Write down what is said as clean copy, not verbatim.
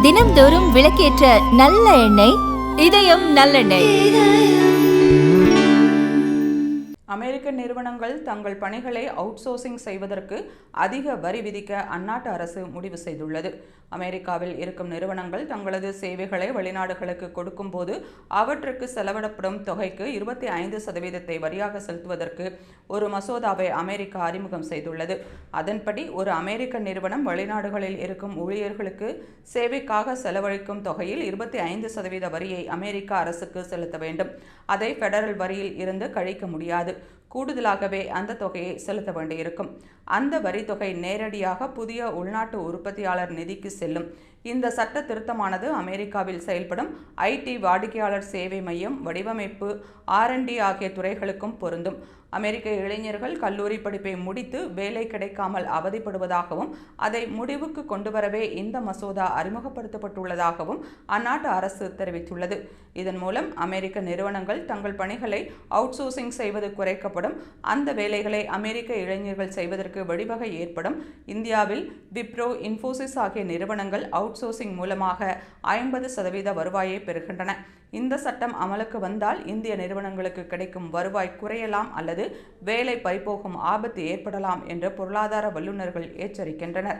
தினம்தோறும் விளக்கேற்ற நல்ல எண்ணெய் இதயம் நல்லெண்ணெய். அமெரிக்க நிறுவனங்கள் தங்கள் பணிகளை அவுட்சோர்சிங் செய்வதற்கு அதிக வரி விதிக்க அந்நாட்டு அரசு முடிவு செய்துள்ளது. அமெரிக்காவில் இருக்கும் நிறுவனங்கள் தங்களது சேவைகளை வெளிநாடுகளுக்கு கொடுக்கும் போது அவற்றுக்கு செலவிடப்படும் தொகைக்கு 25% வரியாக செலுத்துவதற்கு ஒரு மசோதாவை அமெரிக்கா அறிமுகம் செய்துள்ளது. அதன்படி ஒரு அமெரிக்க நிறுவனம் வெளிநாடுகளில் இருக்கும் ஊழியர்களுக்கு சேவைக்காக செலவழிக்கும் தொகையில் 25% வரியை அமெரிக்க அரசுக்கு செலுத்த வேண்டும். அதை பெடரல் வரியில் இருந்து கழிக்க முடியாது. கூடுதலாகவே அந்த தொகையை செலுத்த வேண்டியிருக்கும். அந்த வரி தொகை நேரடியாக புதிய உள்நாட்டு உற்பத்தியாளர் நிதிக்கு செல்லும். இந்த சட்ட திருத்தமானது அமெரிக்காவில் செயல்படும் IT, வாடிக்கையாளர் சேவை மையம், வடிவமைப்பு, R&D ஆகிய துறைகளுக்கும் பொருந்தும். அமெரிக்க இளைஞர்கள் கல்லூரி படிப்பை முடித்து வேலை கிடைக்காமல் அவதிப்படுவதாகவும் அதை முடிவுக்கு கொண்டுவரவே இந்த மசோதா அறிமுகப்படுத்தப்பட்டுள்ளதாகவும் அந்நாட்டு அரசு தெரிவித்துள்ளது. இதன் மூலம் அமெரிக்க நிறுவனங்கள் தங்கள் பணிகளை அவுட்சோர்சிங் செய்வது குறைக்கப்படும். அந்த வேலைகளை அமெரிக்க இளைஞர்கள் செய்வதற்கு வழிவகை ஏற்படும். இந்தியாவில் விப்ரோ, இன்ஃபோசிஸ் ஆகிய நிறுவனங்கள் அவுட்சோர்சிங் மூலமாக 50% வருவாயை பெறுகின்றன. இந்த சட்டம் அமலுக்கு வந்தால் இந்திய நிறுவனங்களுக்கு கிடைக்கும் வருவாய் குறையலாம் அல்லது வேலை பறிபோகும் ஆபத்து ஏற்படலாம் என்று பொருளாதார வல்லுநர்கள் எச்சரிக்கின்றனர்.